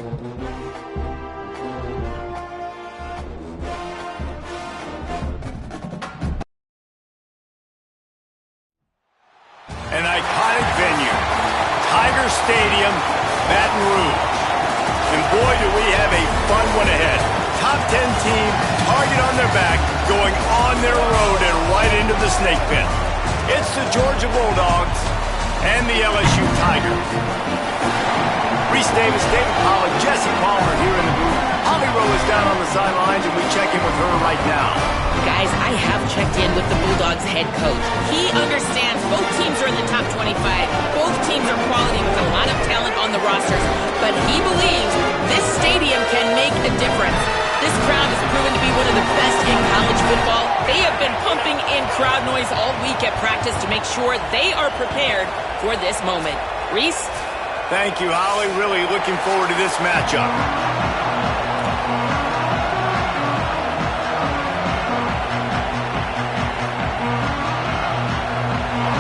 An iconic venue, Tiger Stadium, Baton Rouge. And boy, do we have a fun one ahead. Top 10 team, target on their back, going on their road and right into the snake pit. It's the Georgia Bulldogs and the LSU Tigers. Reese Davis, David Pollack, Jesse Palmer here in the booth. Holly Rowe is down on the sidelines, and we check in with her right now. Guys, I have checked in with the Bulldogs head coach. He understands both teams are in the top 25. Both teams are quality with a lot of talent on the rosters. But he believes this stadium can make a difference. This crowd has proven to be one of the best in college football. They have been pumping in crowd noise all week at practice to make sure they are prepared for this moment. Reese? Thank you, Holly. Really looking forward to this matchup.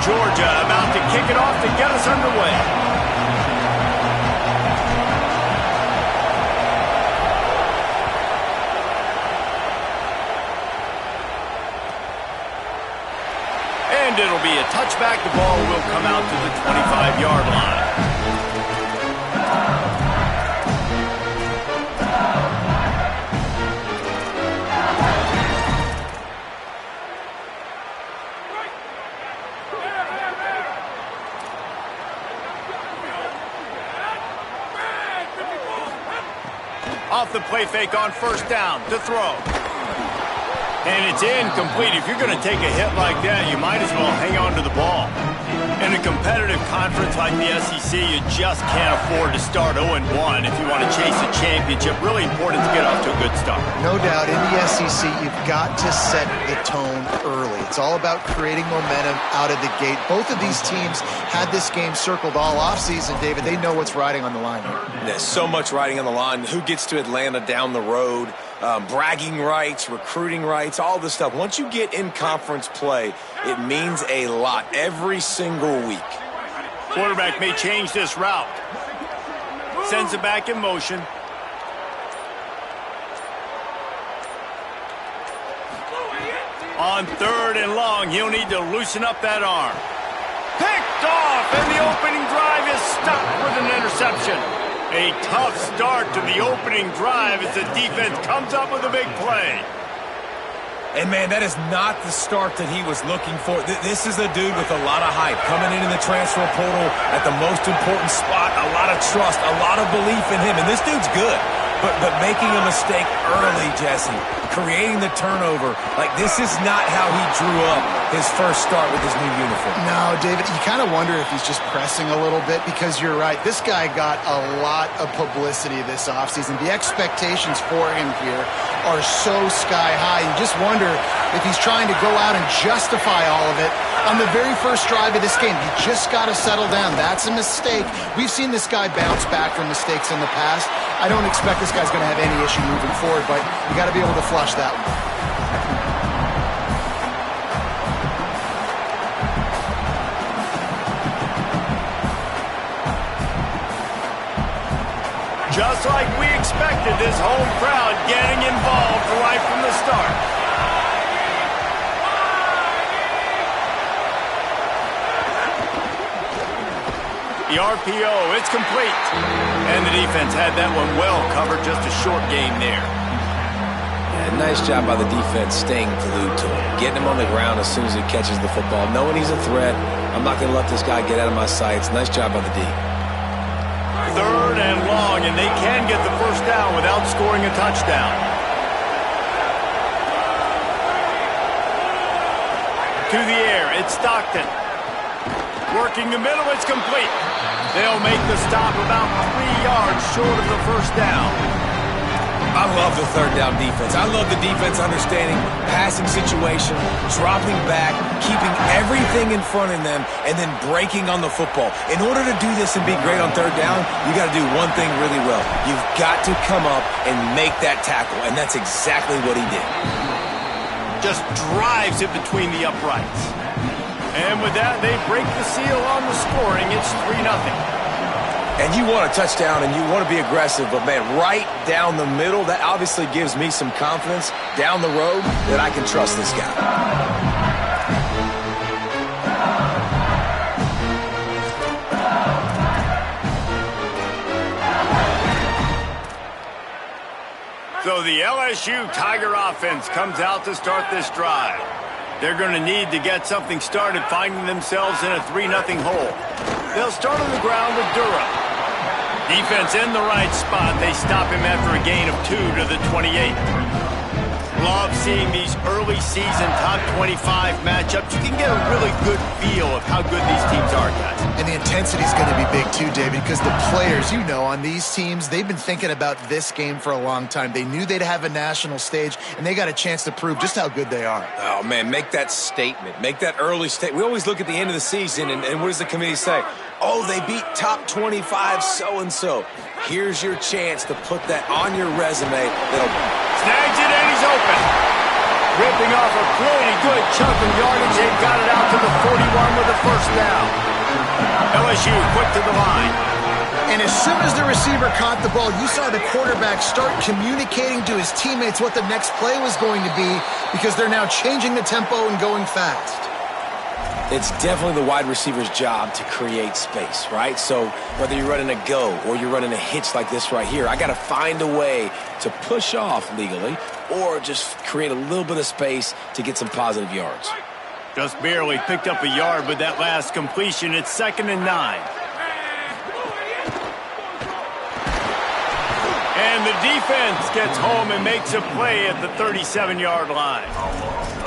Georgia about to kick it off to get us underway. And it'll be a touchback. The ball will come out to the 25-yard line. Off the play fake on first down to throw. And it's incomplete. If you're going to take a hit like that, you might as well hang on to the ball. In a competitive conference like the SEC, you just can't afford to start 0-1 if you want to chase a championship. Really important to get off to a good start. No doubt, in the SEC, you've got to set the tone early. It's all about creating momentum out of the gate. Both of these teams had this game circled all offseason, David. They know what's riding on the line here. There's so much riding on the line. Who gets to Atlanta down the road? Bragging rights, recruiting rights, all this stuff. Once you get in conference play, it means a lot every single week. Quarterback may change this route. Sends it back in motion. On third and long, he'll need to loosen up that arm. Picked off, and the opening drive is stopped with an interception. A tough start to the opening drive as the defense comes up with a big play. And, man, that is not the start that he was looking for. This is a dude with a lot of hype coming into the transfer portal at the most important spot, a lot of trust, a lot of belief in him. And this dude's good. But making a mistake early, Jesse, creating the turnover, like this is not how he drew up his first start with his new uniform. No, David, you kind of wonder if he's just pressing a little bit because you're right. This guy got a lot of publicity this offseason. The expectations for him here are so sky high. You just wonder if he's trying to go out and justify all of it on the very first drive of this game. You just got to settle down. That's a mistake. We've seen this guy bounce back from mistakes in the past. I don't expect this guy's going to have any issue moving forward, but you got to be able to flush that one. Just like we expected, this home crowd getting involved right from the start. The RPO, it's complete. And the defense had that one well covered, just a short game there. Yeah, nice job by the defense staying glued to him, getting him on the ground as soon as he catches the football, knowing he's a threat. I'm not going to let this guy get out of my sights. Nice job by the D. Third and long, and they can get the first down without scoring a touchdown. To the air, it's Stockton. Working the middle, it's complete. They'll make the stop about 3 yards short of the first down. I love the third down defense. I love the defense understanding passing situation, dropping back, keeping everything in front of them, and then breaking on the football. In order to do this and be great on third down, you got to do one thing really well. You've got to come up and make that tackle, and that's exactly what he did. Just drives it between the uprights. And with that, they break the seal on the scoring. It's 3-0. And you want a touchdown and you want to be aggressive, but, man, right down the middle, that obviously gives me some confidence down the road that I can trust this guy. So the LSU Tiger offense comes out to start this drive. They're going to need to get something started, finding themselves in a 3-0 hole. They'll start on the ground with Durham. Defense in the right spot. They stop him after a gain of 2 to the 28. Love seeing these early season top 25 matchups. You can get a really good feel of how good these teams are, guys. And the intensity is going to be big too, David, because the players, you know, on these teams, they've been thinking about this game for a long time. They knew they'd have a national stage, and they got a chance to prove just how good they are. Oh, man, make that statement. Make that early statement. We always look at the end of the season, and what does the committee say? Oh, they beat top 25 so-and-so. Here's your chance to put that on your resume. Snags it, and he's open. Ripping off a pretty good chunk of yardage. They got it out to the 41 with a first down. LSU quick to the line. And as soon as the receiver caught the ball, you saw the quarterback start communicating to his teammates what the next play was going to be, because they're now changing the tempo and going fast. It's definitely the wide receiver's job to create space, right? So whether you're running a go or you're running a hitch like this right here, I got to find a way to push off legally or just create a little bit of space to get some positive yards. Just barely picked up a yard with that last completion. It's 2nd and 9. And the defense gets home and makes a play at the 37-yard line.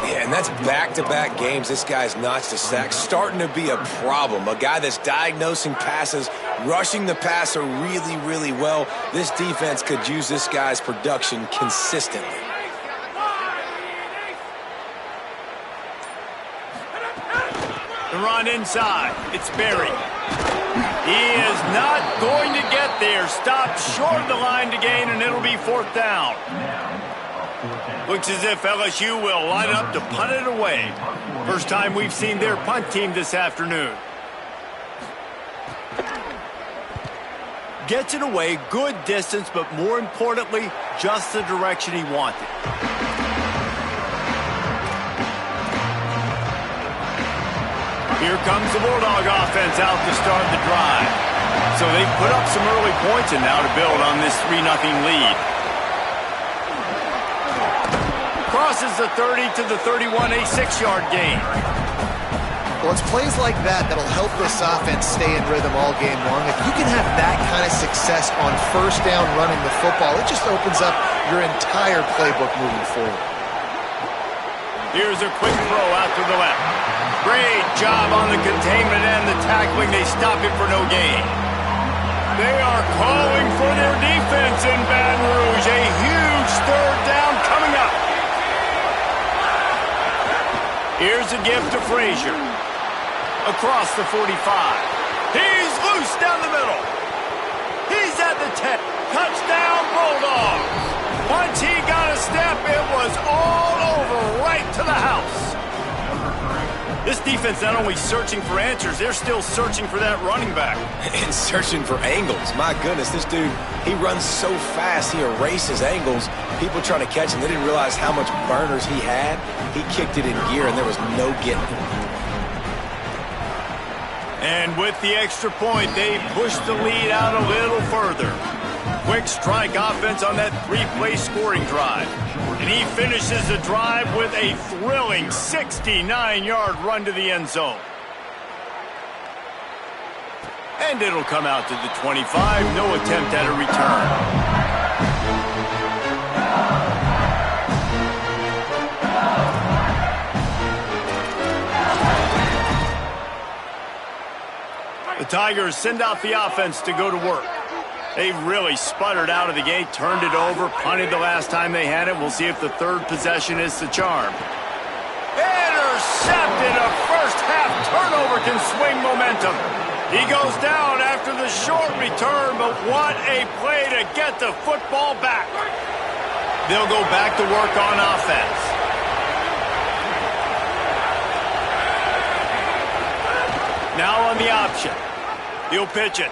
Yeah, and that's back-to-back games. This guy's notched a sack, starting to be a problem. A guy that's diagnosing passes, rushing the passer really, really well. This defense could use this guy's production consistently. The run inside. It's Berry. He is not going to get there. Stopped short of the line to gain, and it'll be 4th down. Looks as if LSU will line up to punt it away. First time we've seen their punt team this afternoon. Gets it away, good distance, but more importantly, just the direction he wanted. Here comes the Bulldog offense out to start the drive. So they put up some early points and now to build on this 3-0 lead. Crosses the 30 to the 31, a 6-yard gain. Well, it's plays like that that'll help this offense stay in rhythm all game long. If you can have that kind of success on first down running the football, it just opens up your entire playbook moving forward. Here's a quick throw out to the left. Great job on the containment and the tackling. They stop him for no gain. They are calling for their defense in Baton Rouge. A huge 3rd down coming up. Here's a gift to Frazier. Across the 45. He's loose down the middle. He's at the 10. Touchdown Bulldogs. Once he got a step, it was all over right to the house. This defense not only searching for answers, they're still searching for that running back. And searching for angles. My goodness, this dude, he runs so fast, he erases angles. People trying to catch him, they didn't realize how much burners he had. He kicked it in gear, and there was no getting it. And with the extra point, they pushed the lead out a little further. Quick strike offense on that 3-play scoring drive. And he finishes the drive with a thrilling 69-yard run to the end zone. And it'll come out to the 25. No attempt at a return. The Tigers send out the offense to go to work. They really sputtered out of the gate, turned it over, punted the last time they had it. We'll see if the 3rd possession is the charm. Intercepted. A first-half turnover can swing momentum. He goes down after the short return, but what a play to get the football back. They'll go back to work on offense. Now on the option. He'll pitch it.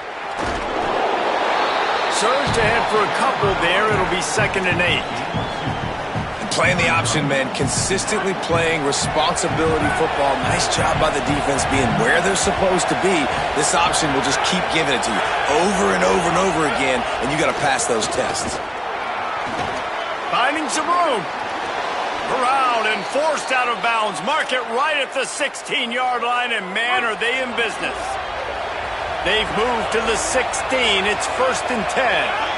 surge ahead for a couple there. It'll be 2nd and 8. Playing the option, man, consistently playing responsibility football. Nice job by the defense being where they're supposed to be. This option will just keep giving it to you over and over and over again, and you got to pass those tests. Finding some room. Corralled and forced out of bounds. Mark it right at the 16-yard line, and man, are they in business. They've moved to the 16. It's 1st and 10.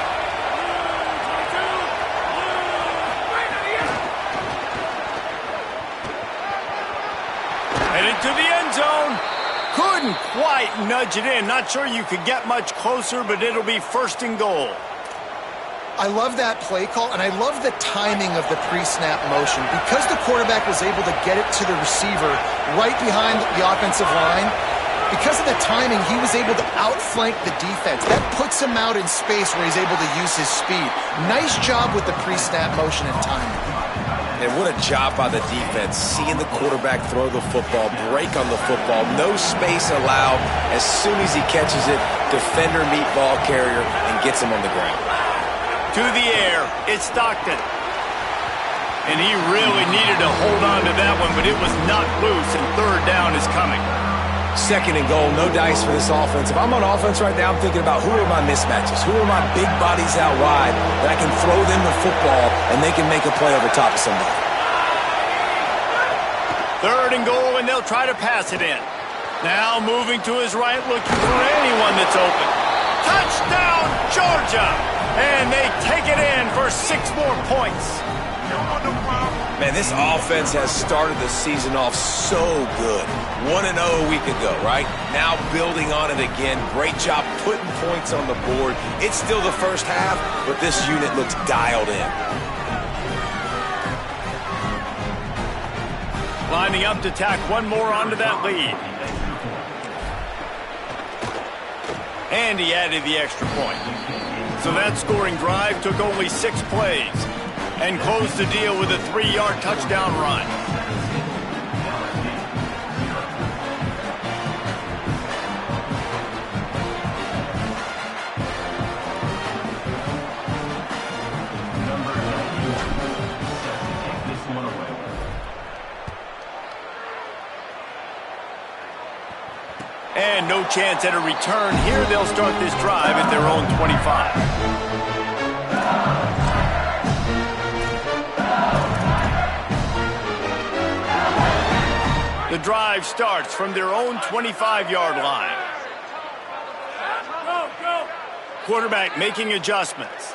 Headed to the end zone. Couldn't quite nudge it in. Not sure you could get much closer, but it'll be 1st and goal. I love that play call, and I love the timing of the pre-snap motion. Because the quarterback was able to get it to the receiver right behind the offensive line, because of the timing, he was able to outflank the defense. That puts him out in space where he's able to use his speed. Nice job with the pre-snap motion and timing. And what a job by the defense, seeing the quarterback throw the football, break on the football, no space allowed. As soon as he catches it, defender meet ball carrier and gets him on the ground. To the air, it's Stockton. And he really needed to hold on to that one, but it was knocked loose, and 3rd down is coming. 2nd and goal, no dice for this offense. If I'm on offense right now, I'm thinking about who are my mismatches? Who are my big bodies out wide that I can throw them the football and they can make a play over top of somebody? 3rd and goal, and they'll try to pass it in. Now moving to his right, looking for anyone that's open. Touchdown, Georgia! And they take it in for 6 more points. Man, this offense has started the season off so good. 1-0 a week ago, right? Now building on it again. Great job putting points on the board. It's still the first half, but this unit looks dialed in. Lining up to tack one more onto that lead. And he added the extra point. So that scoring drive took only 6 plays and closed the deal with a 3-yard touchdown run. And no chance at a return here. They'll start this drive at their own 25. The drive starts from their own 25-yard line. Quarterback making adjustments.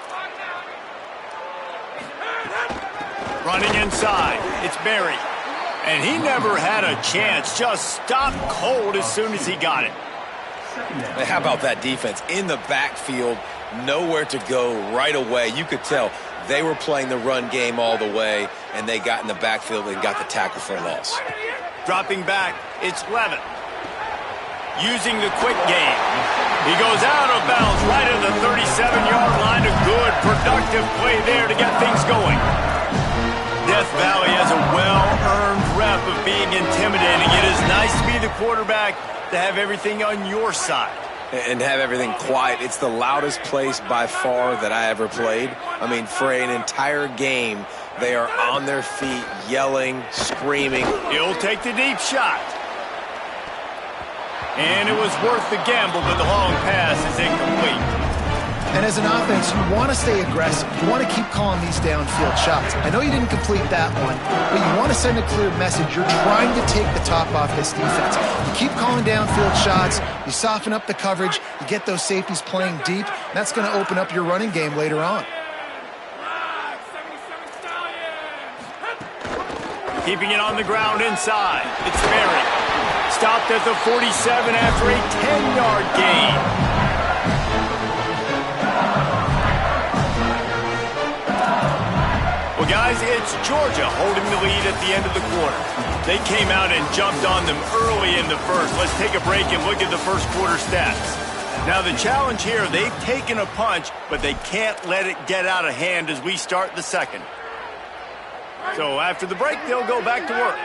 Running inside. It's Berry. And he never had a chance. Just stopped cold as soon as he got it. How about that defense? In the backfield, nowhere to go right away. You could tell they were playing the run game all the way, and they got in the backfield and got the tackle for a loss. Dropping back, it's Levin. Using the quick game. He goes out of bounds right at the 37-yard line. A good, productive play there to get things going. Death Valley has a well-earned rep of being intimidating. It is nice to be the quarterback, to have everything on your side. And have everything quiet. It's the loudest place by far that I ever played. I mean, for an entire game, they are on their feet, yelling, screaming. He'll take the deep shot. And it was worth the gamble, but the long pass is incomplete. And as an offense, you want to stay aggressive. You want to keep calling these downfield shots. I know you didn't complete that one, but you want to send a clear message. You're trying to take the top off this defense. You keep calling downfield shots. You soften up the coverage. You get those safeties playing deep. That's going to open up your running game later on. Keeping it on the ground inside. It's Berry. Stopped at the 47 after a 10-yard gain. Well, guys, it's Georgia holding the lead at the end of the quarter. They came out and jumped on them early in the first. Let's take a break and look at the first quarter stats. Now, the challenge here, they've taken a punch, but they can't let it get out of hand as we start the second. So after the break, they'll go back to work.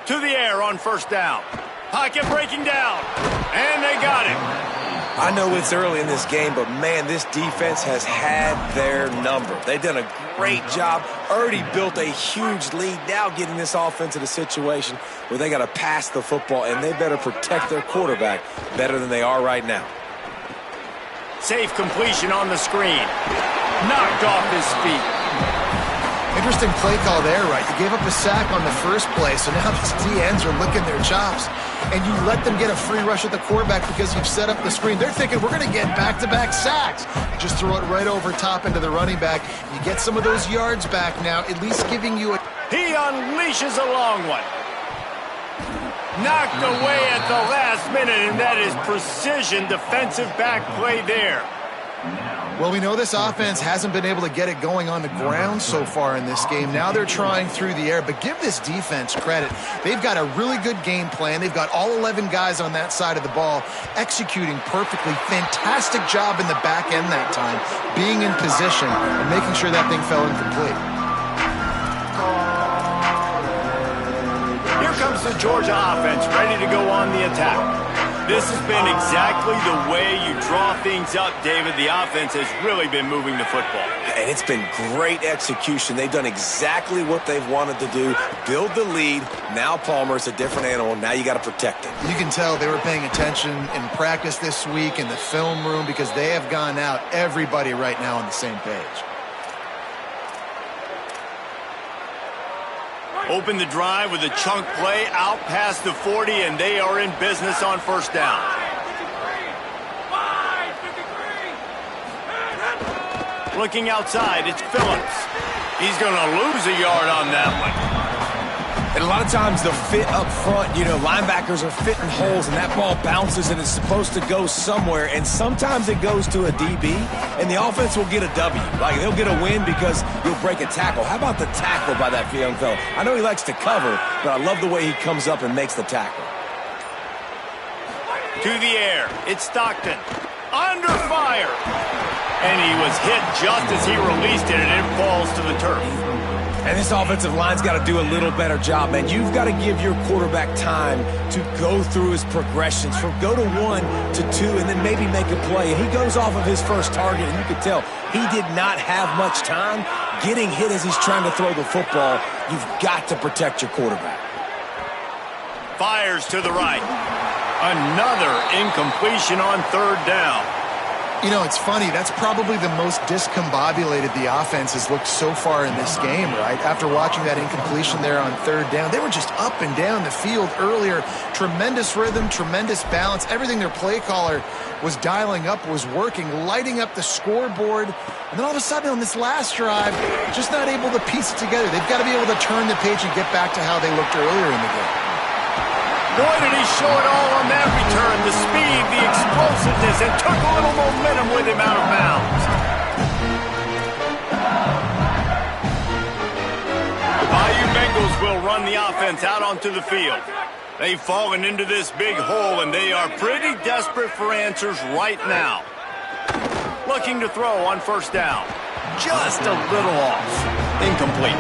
To the air on first down. Pocket breaking down. And they got him. I know it's early in this game, but, man, this defense has had their number. They've done a great job, already built a huge lead, now getting this offense in a situation where they got to pass the football, and they better protect their quarterback better than they are right now. Safe completion on the screen. Knocked off his feet. Interesting play call there, right? You gave up a sack on the first play, so now these D-ends are licking their chops. And you let them get a free rush at the quarterback because you've set up the screen. They're thinking, we're going to get back-to-back sacks. Just throw it right over top into the running back. You get some of those yards back now, at least giving you a... He unleashes a long one. Knocked away at the last minute, and that is precision defensive back play there. Well, we know this offense hasn't been able to get it going on the ground so far in this game. Now they're trying through the air, but give this defense credit. They've got a really good game plan. They've got all 11 guys on that side of the ball executing perfectly. Fantastic job in the back end that time, being in position and making sure that thing fell incomplete. Here comes the Georgia offense, ready to go on the attack. This has been exactly the way you draw things up, David. The offense has really been moving the football. And it's been great execution. They've done exactly what they've wanted to do. Build the lead. Now Palmer's a different animal. Now you got to protect him. You can tell they were paying attention in practice this week in the film room because they have gone out, everybody right now on the same page. Open the drive with a chunk play out past the 40, and they are in business on first down. Looking outside, it's Phillips. He's going to lose a yard on that one. And a lot of times the fit up front, you know, linebackers are fitting holes, and that ball bounces, and it's supposed to go somewhere, and sometimes it goes to a DB, and the offense will get a W. Like, they'll get a win because you'll break a tackle. How about the tackle by that young fellow? I know he likes to cover, but I love the way he comes up and makes the tackle. To the air, it's Stockton. Under fire. And he was hit just as he released it, and it falls to the turf. And this offensive line's got to do a little better job, man. You've got to give your quarterback time to go through his progressions, from go to 1 to 2, and then maybe make a play. And he goes off of his first target, and you can tell he did not have much time getting hit as he's trying to throw the football. You've got to protect your quarterback. Fires to the right. Another incompletion on third down. You know, it's funny. That's probably the most discombobulated the offense has looked so far in this game, right? After watching that incompletion there on third down, they were just up and down the field earlier. Tremendous rhythm, tremendous balance. Everything their play caller was dialing up was working, lighting up the scoreboard. And then all of a sudden on this last drive, just not able to piece it together. They've got to be able to turn the page and get back to how they looked earlier in the game. Boy, did he show it all on that return. The speed, the explosiveness, and took a little momentum with him out of bounds. The Bayou Bengals will run the offense out onto the field. They've fallen into this big hole, and they are pretty desperate for answers right now. Looking to throw on first down. Just a little off. Incomplete.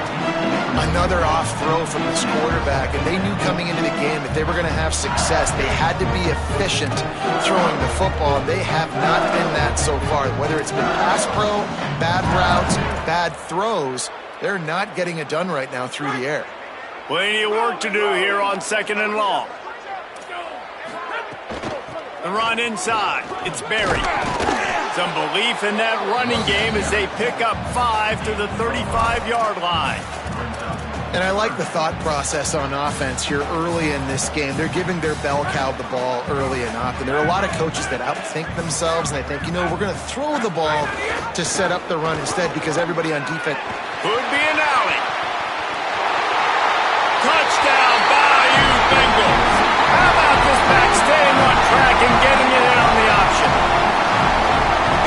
Another off throw from this quarterback, and they knew coming into the game that they were going to have success. They had to be efficient throwing the football, and they have not been that so far. Whether it's been pass pro, bad routes, bad throws, they're not getting it done right now through the air. Plenty of work to do here on second and long. The run inside. It's Berry. Some belief in that running game as they pick up 5 to the 35-yard line. And I like the thought process on offense here early in this game. They're giving their bell cow the ball early and often. There are a lot of coaches that outthink themselves, and they think, you know, we're going to throw the ball to set up the run instead because everybody on defense. Could be an alley. Touchdown, Bayou Bengals. How about this back staying on track and getting it in on the option?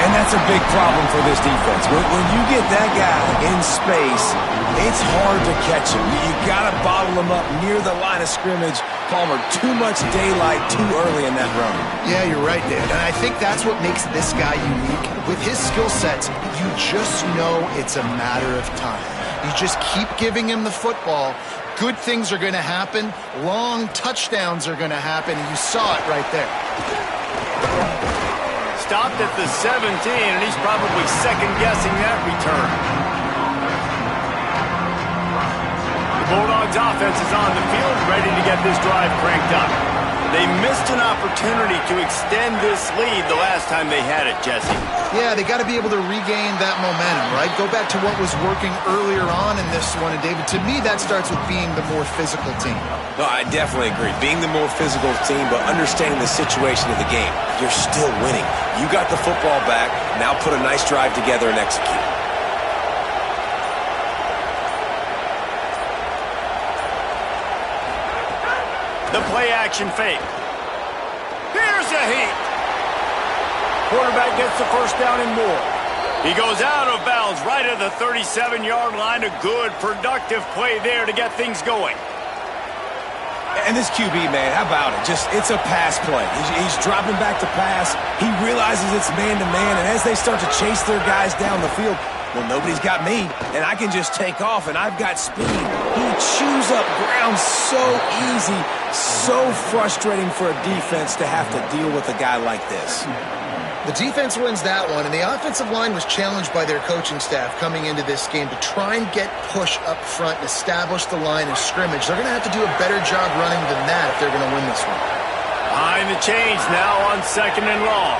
And that's a big problem for this defense. When you get that guy in space, it's hard to catch him. You got to bottle him up near the line of scrimmage. Palmer, too much daylight too early in that run. Yeah, you're right, Dan. And I think that's what makes this guy unique. With his skill sets, you just know it's a matter of time. You just keep giving him the football, good things are going to happen. Long touchdowns are going to happen, and you saw it right there. Stopped at the 17, and he's probably second-guessing that return. The Bulldogs offense is on the field, ready to get this drive cranked up. They missed an opportunity to extend this lead the last time they had it, Jesse. Yeah, they got to be able to regain that momentum, right? Go back to what was working earlier on in this one. And, David, to me, that starts with being the more physical team. No, I definitely agree. Being the more physical team, but understanding the situation of the game. You're still winning. You got the football back. Now put a nice drive together and execute. The play-action fake. Here's a heat. Quarterback gets the first down and more. He goes out of bounds right at the 37-yard line. A good, productive play there to get things going. And this QB, man, how about it? It's a pass play. He's dropping back to pass. He realizes it's man-to-man, and as they start to chase their guys down the field, well, nobody's got me, and I can just take off, and I've got speed. He chews up ground so easy, so frustrating for a defense to have to deal with a guy like this. The defense wins that one, and the offensive line was challenged by their coaching staff coming into this game to try and get push up front and establish the line of scrimmage. They're going to have to do a better job running than that if they're going to win this one. Behind the chains now on 2nd and long.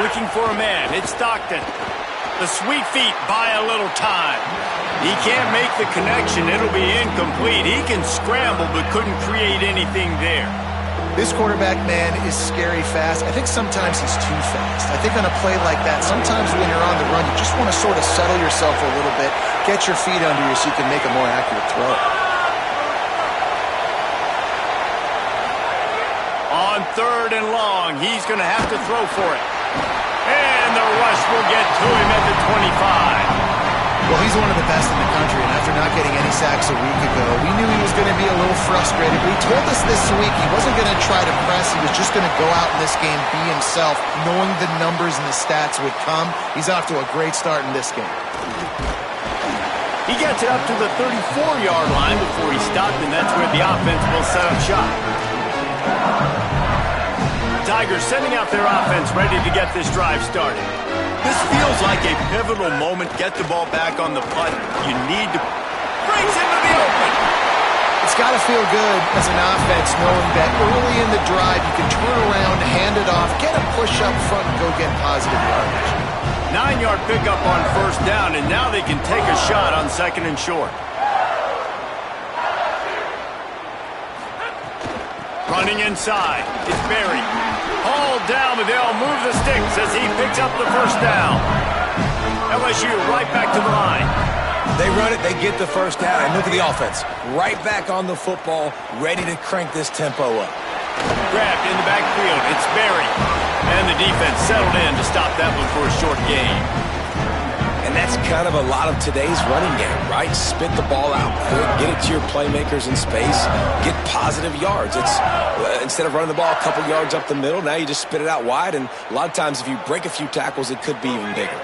Looking for a man. It's Stockton. The sweet feet buy a little time. He can't make the connection. It'll be incomplete. He can scramble but couldn't create anything there. This quarterback, man, is scary fast. I think sometimes he's too fast. I think on a play like that, sometimes when you're on the run, you just want to sort of settle yourself a little bit, get your feet under you so you can make a more accurate throw. On 3rd and long, he's going to have to throw for it. And the rush will get to him at the 25. Well, he's one of the best in the country, and after not getting any sacks a week ago, we knew he was going to be a little frustrated. But he told us this week he wasn't going to try to press. He was just going to go out in this game, be himself, knowing the numbers and the stats would come. He's off to a great start in this game. He gets it up to the 34-yard line before he stopped, and that's where the offense will set up shop. Tigers sending out their offense ready to get this drive started. This feels like a pivotal moment. Get the ball back on the putt. You need to... Breaks into the open. It's got to feel good as an offense knowing that early in the drive you can turn around, hand it off, get a push up front, and go get positive yardage. 9-yard pickup on 1st down, and now they can take a shot on 2nd and short. Running inside. It's Berry. Hauled down, but they'll move the sticks as he picks up the first down. LSU right back to the line. They run it, they get the first down, and look at the offense. Right back on the football, ready to crank this tempo up. Grabbed in the backfield. It's Berry. And the defense settled in to stop that one for a short gain. And that's kind of a lot of today's running game, right? Spit the ball out quick, get it to your playmakers in space, get positive yards. It's instead of running the ball a couple yards up the middle, now you just spit it out wide, and a lot of times if you break a few tackles, it could be even bigger.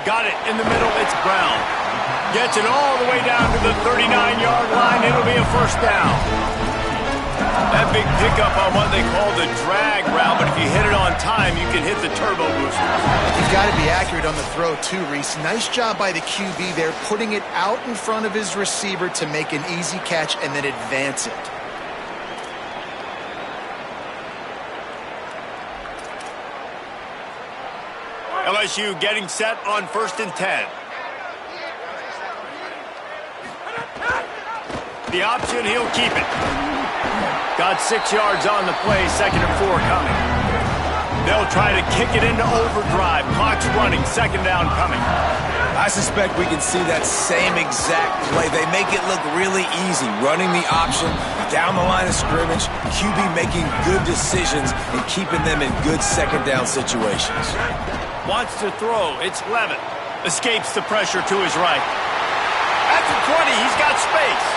Got it in the middle. It's Brown. Gets it all the way down to the 39-yard line. It'll be a first down. That big pickup on what they call the drag route, but if you hit it on time, you can hit the turbo booster. You've got to be accurate on the throw, too, Reese. Nice job by the QB there, putting it out in front of his receiver to make an easy catch and then advance it. LSU getting set on 1st and 10. The option, he'll keep it. Got 6 yards on the play, 2nd and 4 coming. They'll try to kick it into overdrive. Clock's running, 2nd down coming. I suspect we can see that same exact play. They make it look really easy, running the option down the line of scrimmage, QB making good decisions and keeping them in good 2nd down situations. Wants to throw. It's Levitt. Escapes the pressure to his right. At the 20, he's got space.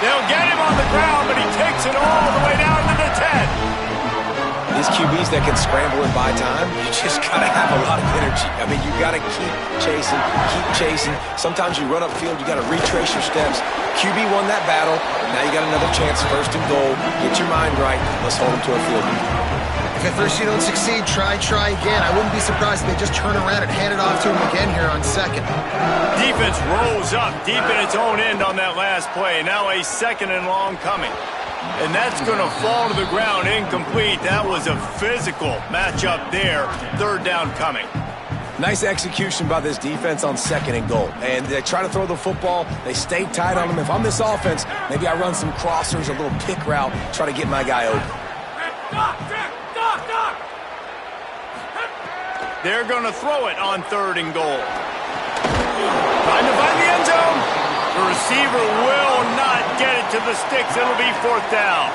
They'll get him on the ground, but he takes it all the way down to the 10. His QB QBs that can scramble and buy time, you just got to have a lot of energy. I mean, you got to keep chasing. Sometimes you run upfield, you got to retrace your steps. QB won that battle, and now you got another chance, first and goal. Get your mind right. Let's hold them to a field goal. If at first you don't succeed, try again. I wouldn't be surprised if they just turn around and hand it off to him again here on second. Defense rolls up deep in its own end on that last play. Now a 2nd and long coming. And that's going to fall to the ground incomplete. That was a physical matchup there. 3rd down coming. Nice execution by this defense on 2nd and goal. And they try to throw the football. They stay tight on them. If I'm this offense, maybe I run some crossers, a little pick route, try to get my guy over. They're going to throw it on 3rd and goal. Trying to find the end zone. The receiver will not get it to the sticks. It'll be 4th down.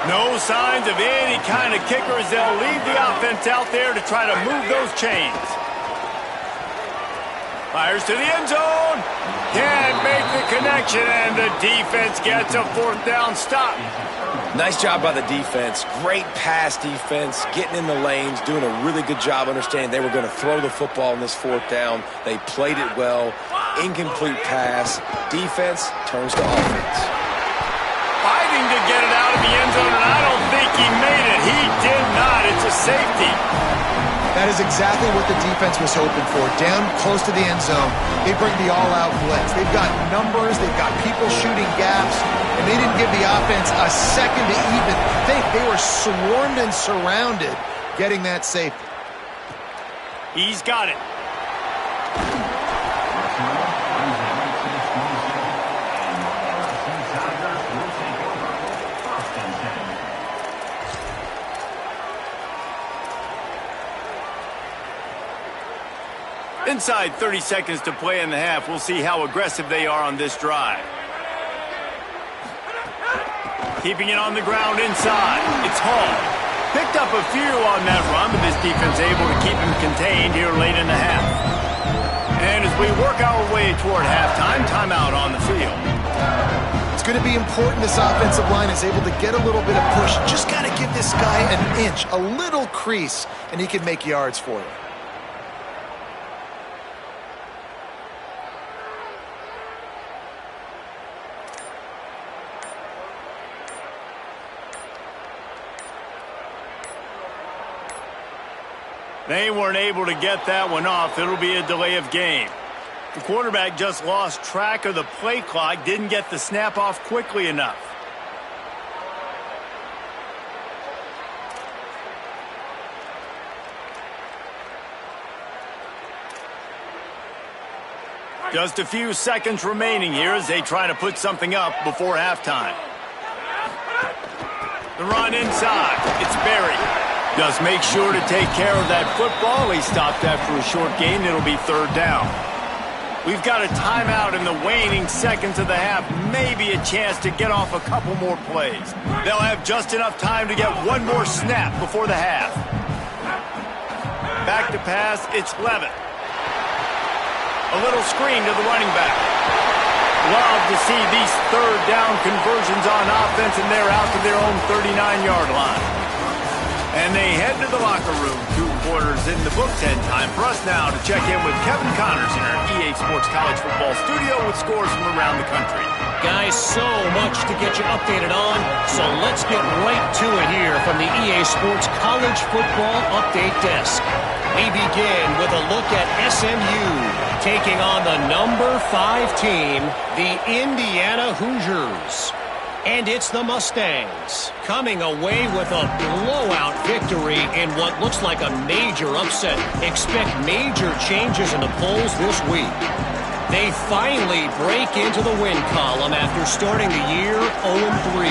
No signs of any kind of kickers. They'll leave the offense out there to try to move those chains. Fires to the end zone. Can't make the connection, and the defense gets a 4th down stop. Nice job by the defense. Great pass defense, getting in the lanes, doing a really good job understanding they were going to throw the football in this 4th down. They played it well. Incomplete pass. Defense turns to offense. Fighting to get it out of the end zone, and I don't think he made it. He did not. It's a safety. That is exactly what the defense was hoping for. Down close to the end zone, they bring the all-out blitz. They've got numbers, they've got people shooting gaps, and they didn't give the offense a second to even think. They were swarmed and surrounded getting that safety. He's got it. Inside 30 seconds to play in the half. We'll see how aggressive they are on this drive. Keeping it on the ground inside. It's Hall. Picked up a few on that run, but this defense able to keep him contained here late in the half. And as we work our way toward halftime, timeout on the field. It's going to be important this offensive line is able to get a little bit of push. Just got to give this guy an inch, a little crease, and he can make yards for you. They weren't able to get that one off. It'll be a delay of game. The quarterback just lost track of the play clock, didn't get the snap off quickly enough. Just a few seconds remaining here as they try to put something up before halftime. The run inside. It's Berry. Just make sure to take care of that football. He stopped after a short gain. It'll be 3rd down. We've got a timeout in the waning seconds of the half. Maybe a chance to get off a couple more plays. They'll have just enough time to get one more snap before the half. Back to pass. It's Levitt. A little screen to the running back. Love to see these 3rd down conversions on offense, and they're out to their own 39-yard line. And they head to the locker room. 2 quarters in the books, and time for us now to check in with Kevin Connors in our EA Sports College Football studio with scores from around the country. Guys, so much to get you updated on, so let's get right to it here from the EA Sports College Football Update Desk. We begin with a look at SMU taking on the number 5 team, the Indiana Hoosiers. And it's the Mustangs coming away with a blowout victory in what looks like a major upset. Expect major changes in the polls this week. They finally break into the win column after starting the year 0-3.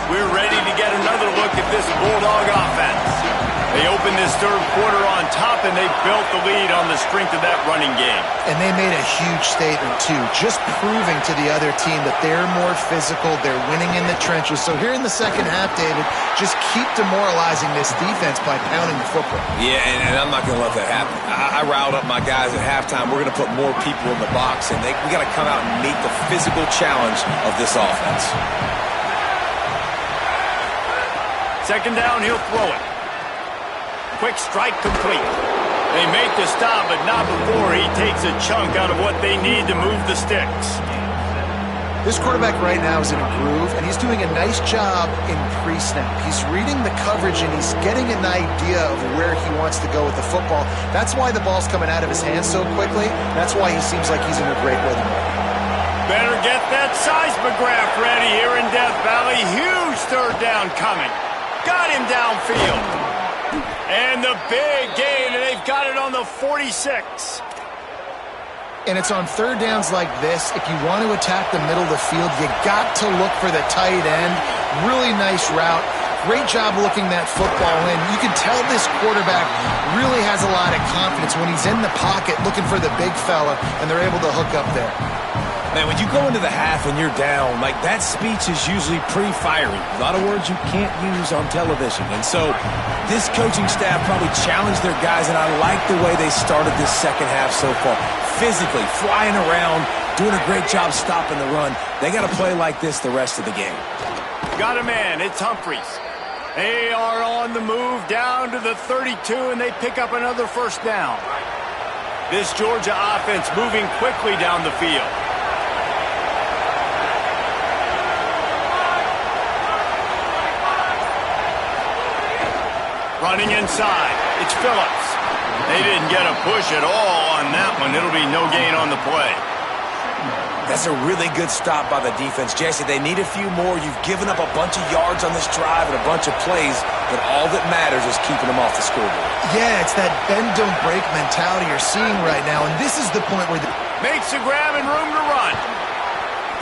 We're ready to get another look at this Bulldog offense. They opened this 3rd quarter on top, and they built the lead on the strength of that running game. And they made a huge statement, too, just proving to the other team that they're more physical, they're winning in the trenches. So here in the second half, David, just keep demoralizing this defense by pounding the football. Yeah, and I'm not going to let that happen. I riled up my guys at halftime. We're going to put more people in the box, and we got to come out and meet the physical challenge of this offense. Second down, he'll throw it. Quick strike complete. They make the stop, but not before he takes a chunk out of what they need to move the sticks. This quarterback right now is in a groove, and he's doing a nice job in pre-snap. He's reading the coverage, and he's getting an idea of where he wants to go with the football. That's why the ball's coming out of his hands so quickly. That's why he seems like he's in a great rhythm. Better get that seismograph ready here in Death Valley. Huge third down coming. Got him downfield. And the big gain, and they've got it on the 46. And it's on third downs like this, if you want to attack the middle of the field, you got to look for the tight end. Really nice route. Great job looking that football in. You can tell this quarterback really has a lot of confidence when he's in the pocket looking for the big fella, and they're able to hook up there. Man, when you go into the half and you're down, like that speech is usually pre-fiery. A lot of words you can't use on television. And so this coaching staff probably challenged their guys, and I like the way they started this second half so far. Physically, flying around, doing a great job stopping the run. They got to play like this the rest of the game. Got a man. It's Humphreys. They are on the move down to the 32, and they pick up another first down. This Georgia offense moving quickly down the field. Running inside. It's Phillips. They didn't get a push at all on that one. It'll be no gain on the play. That's a really good stop by the defense. Jesse, they need a few more. You've given up a bunch of yards on this drive and a bunch of plays, but all that matters is keeping them off the scoreboard. Yeah, it's that bend, don't break mentality you're seeing right now, and this is the point where makes the grab and room to run.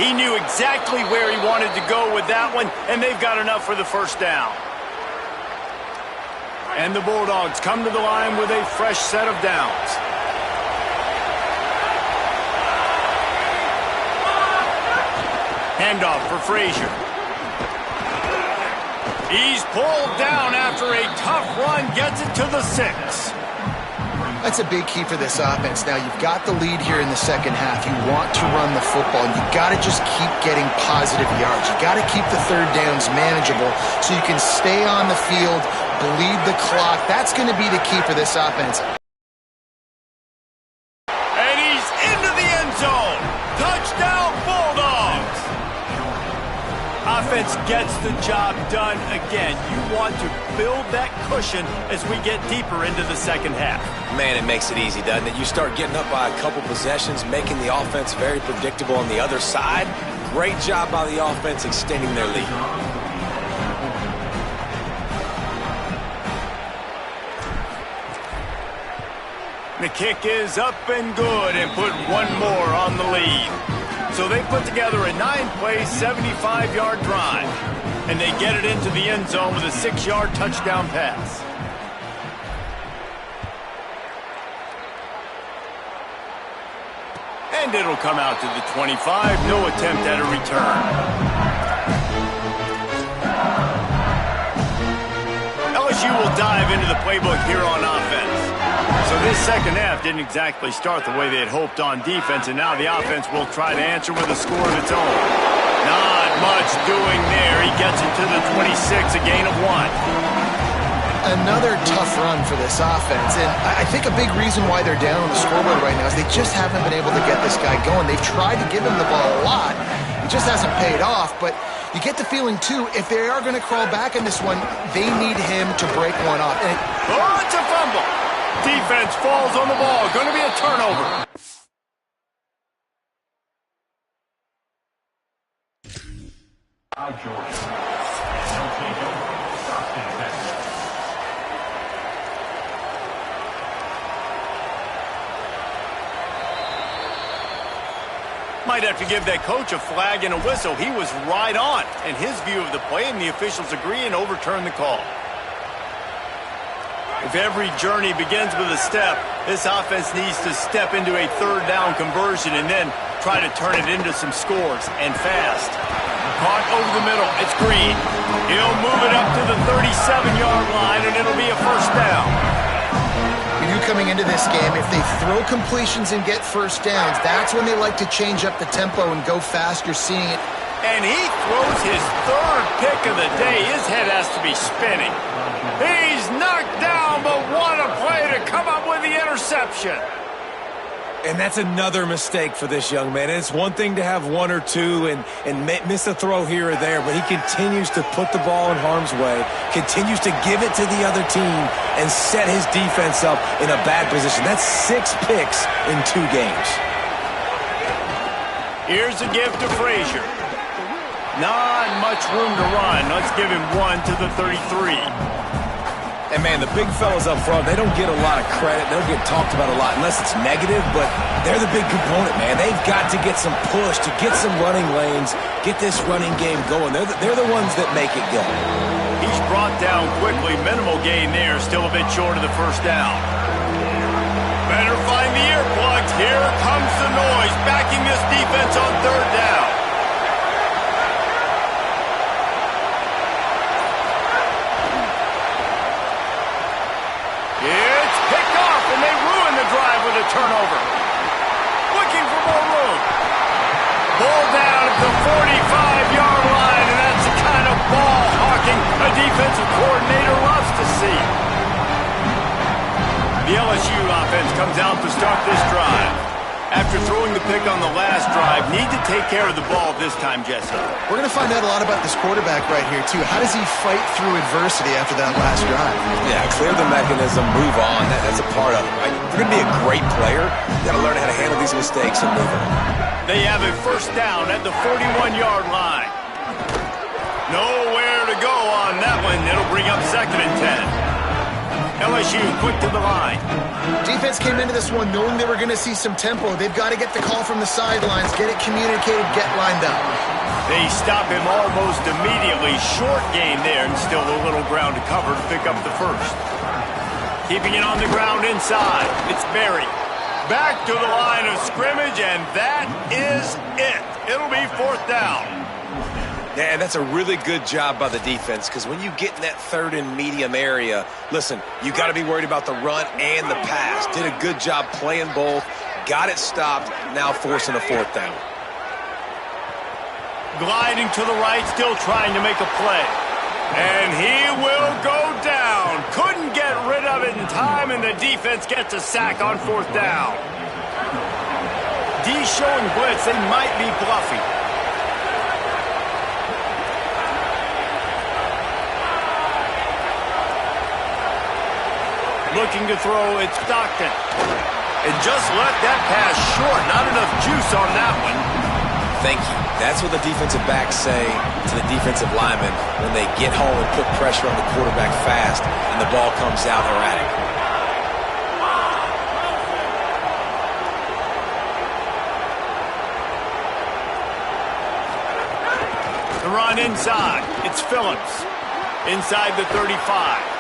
He knew exactly where he wanted to go with that one, and they've got enough for the first down. And the Bulldogs come to the line with a fresh set of downs. Handoff for Frazier. He's pulled down after a tough run, gets it to the 6. That's a big key for this offense. Now, you've got the lead here in the second half. You want to run the football, and you got to just keep getting positive yards. You got to keep the third downs manageable so you can stay on the field, bleed the clock. That's going to be the key for this offense. And he's into the end zone. Touchdown, Bulldogs. Offense gets the job done again. You want to build that cushion as we get deeper into the second half. Man, it makes it easy, doesn't it? You start getting up by a couple possessions, making the offense very predictable on the other side. Great job by the offense extending their lead. The kick is up and good and put one more on the lead. So they put together a 9-play, 75-yard drive. And they get it into the end zone with a 6-yard touchdown pass. And it'll come out to the 25. No attempt at a return. LSU will dive into the playbook here on offense. So this second half didn't exactly start the way they had hoped on defense, and now the offense will try to answer with a score of its own. Not much doing there. He gets it to the 26, a gain of 1. Another tough run for this offense, and I think a big reason why they're down on the scoreboard right now is they just haven't been able to get this guy going. They've tried to give him the ball a lot. It just hasn't paid off, but you get the feeling, too, if they are going to crawl back in this one, they need him to break one off. And it's a fumble. Defense falls on the ball. Going to be a turnover. Ncaa-Georgia. Might have to give that coach a flag and a whistle. He was right on in his view of the play, and the officials agree and overturn the call. If every journey begins with a step, this offense needs to step into a third down conversion and then try to turn it into some scores, and fast. Caught over the middle. It's Green. He'll move it up to the 37-yard line, and it'll be a first down. We knew coming into this game, if they throw completions and get first downs, that's when they like to change up the tempo and go fast. You're seeing it And he throws his third pick of the day. His head has to be spinning. He's knocked down, but what a play to come up with the interception. And that's another mistake for this young man. It's one thing to have one or two and miss a throw here or there, but he continues to put the ball in harm's way, continues to give it to the other team, and set his defense up in a bad position. That's 6 picks in 2 games. Here's a give to Frazier. Not much room to run. Let's give him 1 to the 33. And, man, the big fellas up front, they don't get a lot of credit. They don't get talked about a lot unless it's negative, but they're the big component, man. They've got to get some push, to get some running lanes, get this running game going. They're the ones that make it go. He's brought down quickly. Minimal gain there. Still a bit short of the first down. Better find the earplugs. Here comes the noise, backing this defense on 3rd down. It's picked off, and they ruin the drive with a turnover. Looking for more room. Ball down at the 45-yard line, and that's the kind of ball hawking a defensive coordinator loves to see. The LSU offense comes out to start this drive. After throwing the pick on the last drive, need to take care of the ball this time, Jesse. We're going to find out a lot about this quarterback right here, too. How does he fight through adversity after that last drive? Yeah, clear the mechanism, move on. That's a part of it, right? If you're going to be a great player, you got to learn how to handle these mistakes and move on. They have a first down at the 41-yard line. Nowhere to go on that one. It'll bring up 2nd and 10. LSU quick to the line. Defense came into this one knowing they were going to see some tempo. They've got to get the call from the sidelines, get it communicated, get lined up. They stop him almost immediately. Short gain there, and still a little ground to cover to pick up the first. Keeping it on the ground inside. It's Berry. Back to the line of scrimmage, and that is it. It'll be 4th down. Yeah, that's a really good job by the defense, because when you get in that 3rd and medium area, listen, you got to be worried about the run and the pass. Did a good job playing both, got it stopped, now forcing a 4th down. Gliding to the right, still trying to make a play. And he will go down. Couldn't get rid of it in time, and the defense gets a sack on 4th down. D showing blitz. They might be bluffing. Looking to throw, it's Stockton. And just left that pass short. Not enough juice on that one. Thank you. That's what the defensive backs say to the defensive linemen when they get home and put pressure on the quarterback fast and the ball comes out erratic. The run inside. It's Phillips. Inside the 35.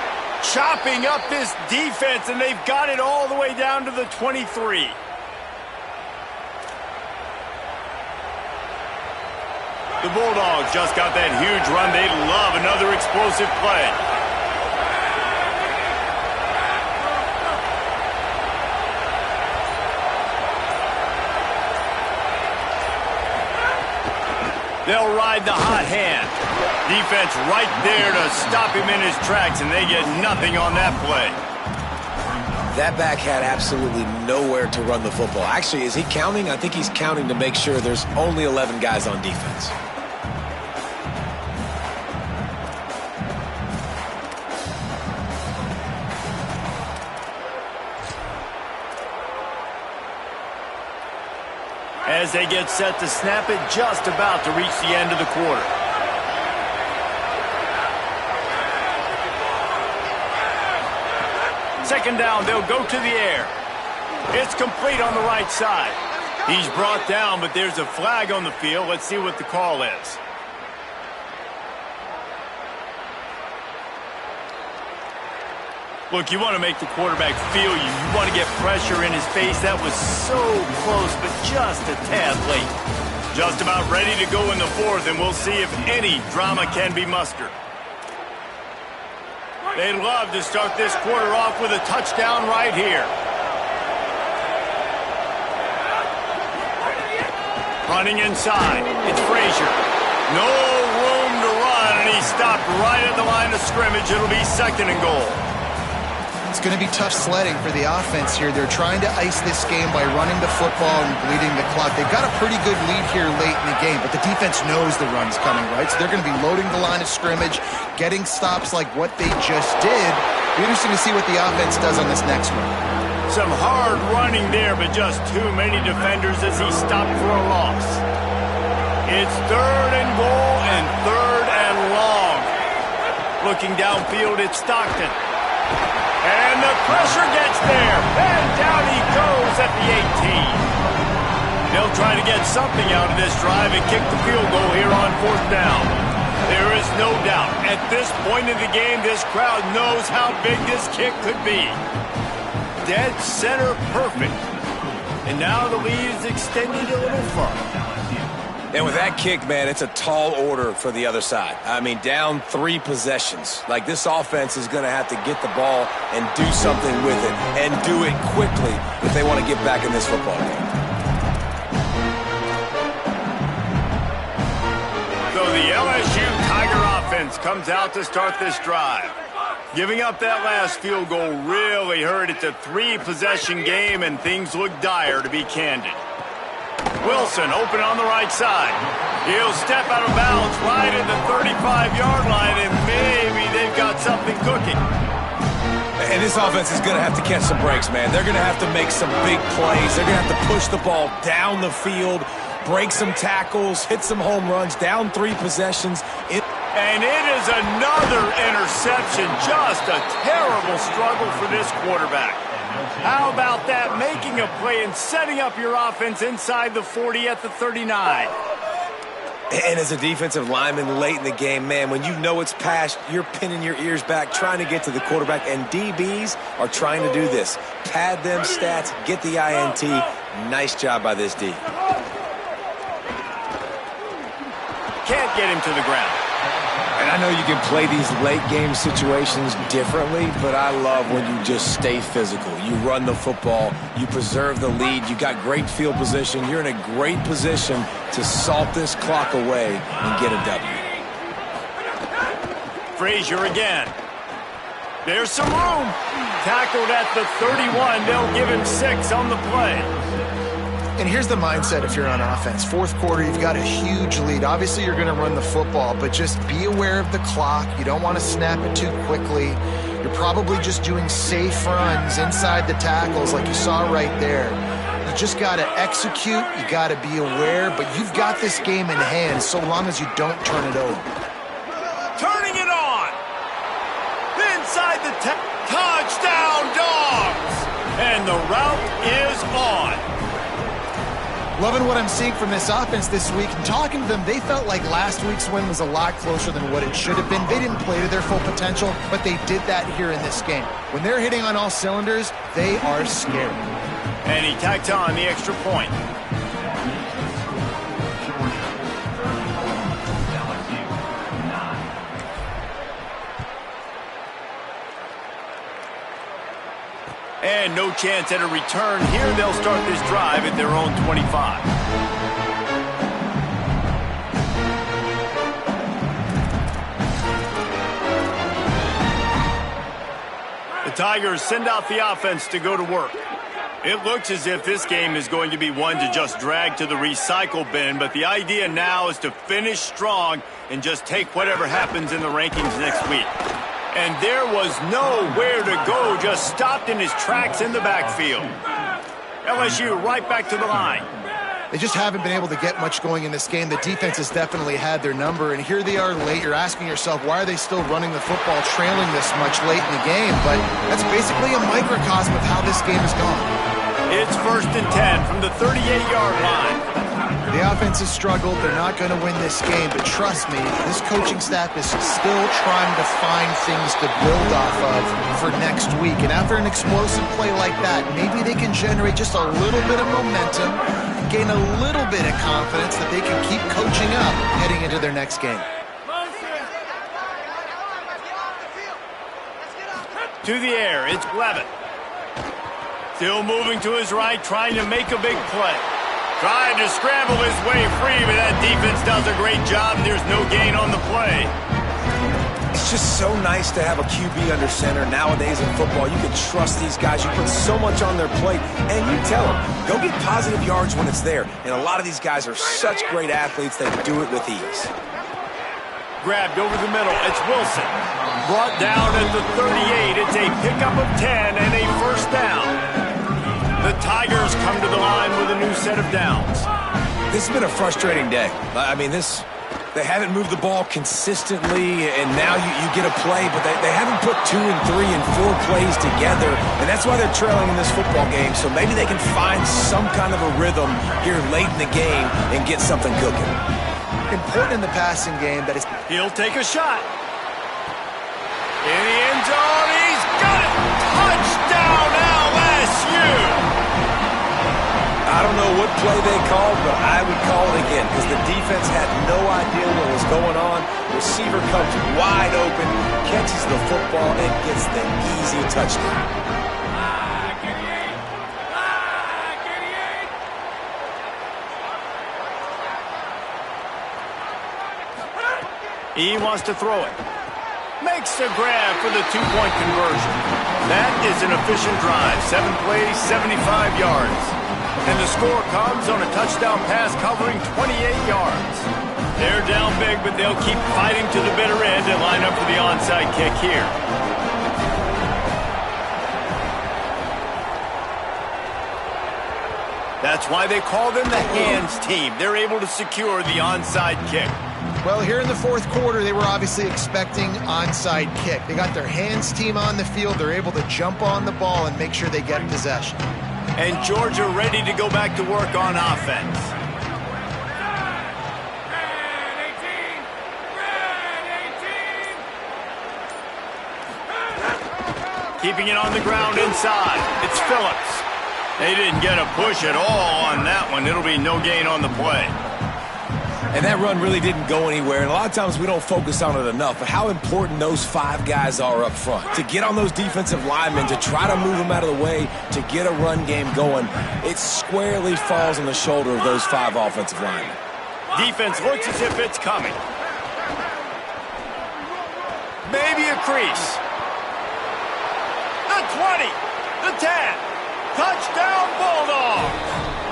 Chopping up this defense, and they've got it all the way down to the 23. The Bulldogs just got that huge run. They love another explosive play. They'll ride the hot hand. Defense right there to stop him in his tracks, and they get nothing on that play. That back had absolutely nowhere to run the football. Actually, is he counting? I think he's counting to make sure there's only 11 guys on defense. As they get set to snap it, just about to reach the end of the quarter. Second down, they'll go to the air. It's complete on the right side. He's brought down, but there's a flag on the field. Let's see what the call is. Look, you want to make the quarterback feel you. You want to get pressure in his face. That was so close, but just a tad late. Just about ready to go in the 4th, and we'll see if any drama can be mustered. They'd love to start this quarter off with a touchdown right here. Running inside, it's Frazier. No room to run, and he stopped right at the line of scrimmage. It'll be 2nd and goal. It's going to be tough sledding for the offense here. They're trying to ice this game by running the football and bleeding the clock. They've got a pretty good lead here late in the game, but the defense knows the run's coming, right? So they're going to be loading the line of scrimmage, getting stops like what they just did. It'll be interesting to see what the offense does on this next one. Some hard running there, but just too many defenders as he stopped for a loss. It's 3rd and goal and 3rd and long. Looking downfield, it's Stockton. And the pressure gets there. And down he goes at the 18. They'll try to get something out of this drive and kick the field goal here on 4th down. There is no doubt, at this point in the game, this crowd knows how big this kick could be. Dead center perfect. And now the lead is extended a little further. And with that kick, man, it's a tall order for the other side. I mean, down 3 possessions. Like, this offense is going to have to get the ball and do something with it, and do it quickly if they want to get back in this football game. So the LSU Tiger offense comes out to start this drive. Giving up that last field goal really hurt. It's a 3-possession game, and things look dire, to be candid. Wilson open on the right side. He'll step out of bounds right at the 35-yard line, and maybe they've got something cooking. And this offense is going to have to catch some breaks, man. They're going to have to make some big plays. They're going to have to push the ball down the field, break some tackles, hit some home runs, down 3 possessions. And it is another interception. Just a terrible struggle for this quarterback. How about that? Making a play and setting up your offense inside the 40 at the 39. And as a defensive lineman late in the game, man, when you know it's past, you're pinning your ears back, trying to get to the quarterback, and DBs are trying to do this. Pad them stats, get the INT. Nice job by this D. Can't get him to the ground. And I know you can play these late-game situations differently, but I love when you just stay physical. You run the football, you preserve the lead, you got great field position, you're in a great position to salt this clock away and get a W. Frazier again. There's some room. Tackled at the 31. They'll give him 6 on the play. And here's the mindset if you're on offense. 4th quarter, you've got a huge lead. Obviously, you're going to run the football, but just be aware of the clock. You don't want to snap it too quickly. You're probably just doing safe runs inside the tackles like you saw right there. You just got to execute. You got to be aware, but you've got this game in hand so long as you don't turn it over. Turning it on. Inside the touchdown, Dogs. And the route is on. Loving what I'm seeing from this offense this week. And talking to them, they felt like last week's win was a lot closer than what it should have been. They didn't play to their full potential, but they did that here in this game. When they're hitting on all cylinders, they are scary. And he tacked on the extra point. And no chance at a return here. They'll start this drive at their own 25. The Tigers send out the offense to go to work. It looks as if this game is going to be one to just drag to the recycle bin, but the idea now is to finish strong and just take whatever happens in the rankings next week. And there was nowhere to go, just stopped in his tracks in the backfield. LSU right back to the line. They just haven't been able to get much going in this game. The defense has definitely had their number, and here they are late. You're asking yourself, why are they still running the football, trailing this much late in the game? But that's basically a microcosm of how this game has gone. It's 1st and 10 from the 38-yard line. The offense has struggled. They're not going to win this game, but trust me, this coaching staff is still trying to find things to build off of for next week. And after an explosive play like that, maybe they can generate just a little bit of momentum, gain a little bit of confidence that they can keep coaching up heading into their next game. To the air, it's Levitt. Still moving to his right, trying to make a big play. Trying to scramble his way free, but that defense does a great job, and there's no gain on the play. It's just so nice to have a QB under center nowadays in football. You can trust these guys. You put so much on their plate, and you tell them, go get positive yards when it's there. And a lot of these guys are such great athletes, they do it with ease. Grabbed over the middle. It's Wilson. Brought down at the 38. It's a pickup of 10 and a first down. The Tigers come to the line with a new set of downs. This has been a frustrating day. I mean, they haven't moved the ball consistently, and now you get a play, but they haven't put 2 and 3 and 4 plays together, and that's why they're trailing in this football game. So maybe they can find some kind of a rhythm here late in the game and get something cooking. Important in the passing game that is... He'll take a shot. In the end zone, he's got it! Touchdown, LSU! I don't know what play they called, but I would call it again because the defense had no idea what was going on. Receiver comes wide open, catches the football, and gets the easy touchdown. He wants to throw it. Makes the grab for the 2-point conversion. That is an efficient drive. 7 plays, 75 yards. And the score comes on a touchdown pass covering 28 yards. They're down big, but they'll keep fighting to the bitter end and line up for the onside kick here. That's why they call them the hands team. They're able to secure the onside kick. Well, here in the fourth quarter, they were obviously expecting onside kick. They got their hands team on the field. They're able to jump on the ball and make sure they get possession. And Georgia ready to go back to work on offense. Keeping it on the ground inside. It's Phillips. They didn't get a push at all on that one. It'll be no gain on the play. And that run really didn't go anywhere. And a lot of times we don't focus on it enough, but how important those 5 guys are up front. To get on those defensive linemen, to try to move them out of the way, to get a run game going, it squarely falls on the shoulder of those 5 offensive linemen. Defense looks as if it's coming. Maybe a crease. The 20, the 10. Touchdown Bulldogs!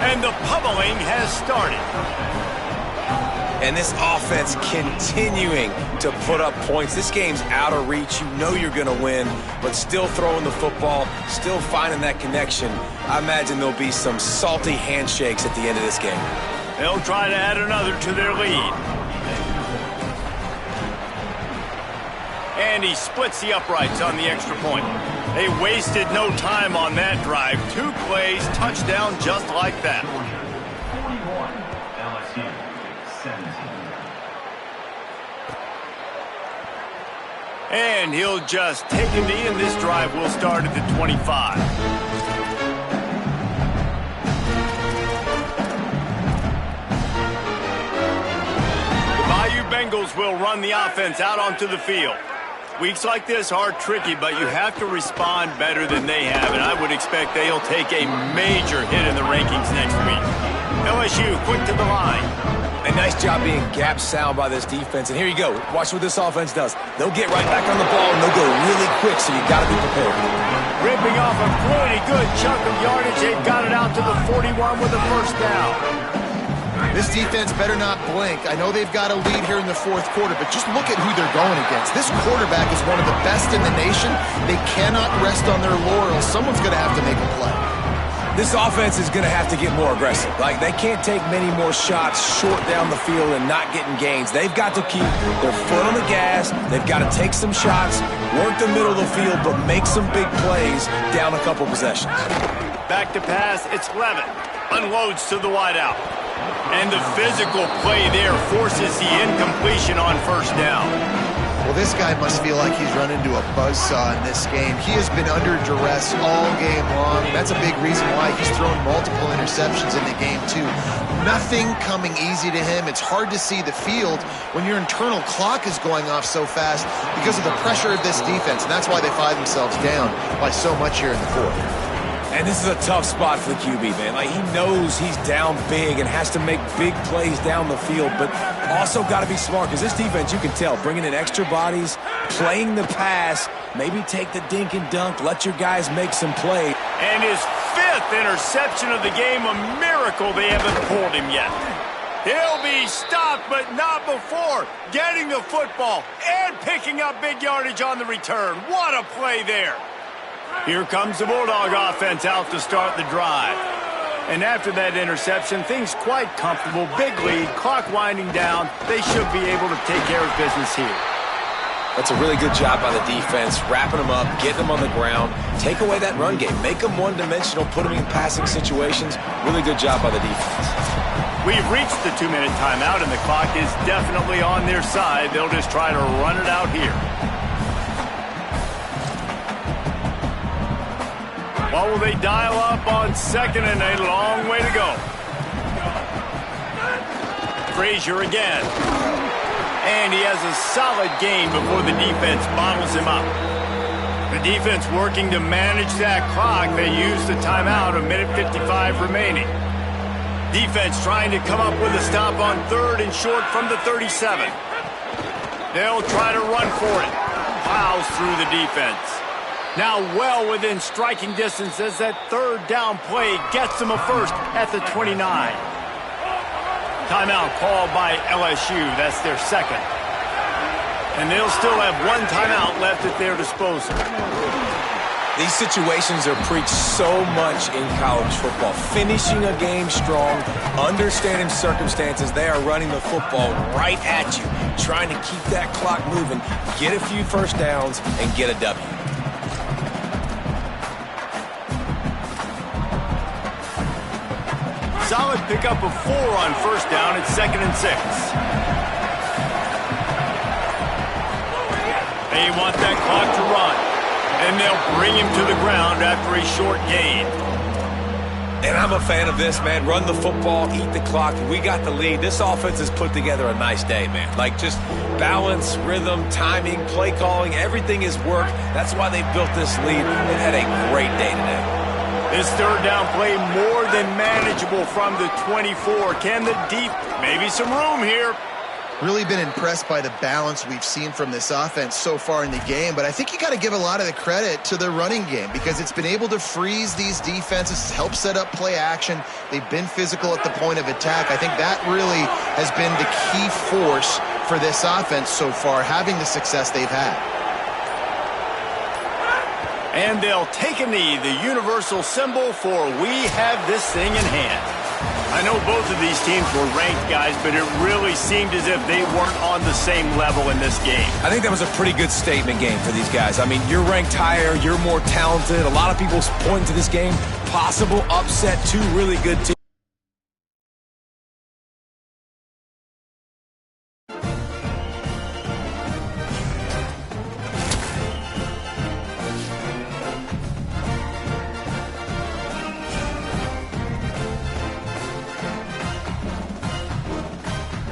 And the pummeling has started. And this offense continuing to put up points. This game's out of reach. You know you're going to win, but still throwing the football, still finding that connection. I imagine there'll be some salty handshakes at the end of this game. They'll try to add another to their lead. And he splits the uprights on the extra point. They wasted no time on that drive. 2 plays, touchdown just like that. 41, LSU, 17. And he'll just take a knee, and this drive will start at the 25. The Bayou Bengals will run the offense out onto the field. Weeks like this are tricky, but you have to respond better than they have, and I would expect they'll take a major hit in the rankings next week. LSU quick to the line. A nice job being gap sound by this defense. And here you go. Watch what this offense does. They'll get right back on the ball, and they'll go really quick, so you got to be prepared. Ripping off a pretty good chunk of yardage. They've got it out to the 41 with a first down. This defense better not blink. I know they've got a lead here in the fourth quarter, but just look at who they're going against. This quarterback is one of the best in the nation. They cannot rest on their laurels. Someone's going to have to make a play. This offense is going to have to get more aggressive. Like, they can't take many more shots short down the field and not getting gains. They've got to keep their foot on the gas. They've got to take some shots, work the middle of the field, but make some big plays down a couple possessions. Back to pass, it's Levin. Unloads to the wideout. And the physical play there forces the incompletion on first down. Well, this guy must feel like he's run into a buzzsaw in this game. He has been under duress all game long. That's a big reason why he's thrown multiple interceptions in the game, too. Nothing coming easy to him. It's hard to see the field when your internal clock is going off so fast because of the pressure of this defense, and that's why they find themselves down by so much here in the fourth. And this is a tough spot for the QB, man. Like, he knows he's down big and has to make big plays down the field, but also got to be smart because this defense, you can tell, bringing in extra bodies, playing the pass, maybe take the dink and dunk, let your guys make some play. And his 5th interception of the game, a miracle they haven't pulled him yet. He'll be stopped, but not before getting the football and picking up big yardage on the return. What a play there. Here comes the Bulldog offense out to start the drive. And after that interception, things quite comfortable. Big lead, clock winding down. They should be able to take care of business here. That's a really good job by the defense, wrapping them up, getting them on the ground, take away that run game, make them one-dimensional, put them in passing situations. Really good job by the defense. We've reached the 2-minute timeout, and the clock is definitely on their side. They'll just try to run it out here. What will they dial up on 2nd and a long way to go? Frazier again. And he has a solid gain before the defense bottles him up. The defense working to manage that clock. They use the timeout, 1:55 remaining. Defense trying to come up with a stop on 3rd and short from the 37. They'll try to run for it. Plows through the defense. Now well within striking distance as that 3rd down play gets them a first at the 29. Timeout called by LSU. That's their 2nd. And they'll still have 1 timeout left at their disposal. These situations are preached so much in college football. Finishing a game strong, understanding circumstances. They are running the football right at you, trying to keep that clock moving, get a few first downs, and get a W. Solid pickup of 4 on 1st down at 2nd and 6. They want that clock to run, and they'll bring him to the ground after a short gain. And I'm a fan of this, man. Run the football, eat the clock. We got the lead. This offense has put together a nice day, man. Like, just balance, rhythm, timing, play calling, everything has worked. That's why they built this lead. They had a great day today. This 3rd down play more than manageable from the 24. Can the deep, maybe some room here. Really been impressed by the balance we've seen from this offense so far in the game, but I think you got to give a lot of the credit to the running game because it's been able to freeze these defenses, help set up play action. They've been physical at the point of attack. I think that really has been the key force for this offense so far, having the success they've had. And they'll take a knee, the universal symbol for we have this thing in hand. I know both of these teams were ranked, guys, but it really seemed as if they weren't on the same level in this game. I think that was a pretty good statement game for these guys. I mean, you're ranked higher, you're more talented. A lot of people point to this game, possible upset, 2 really good teams.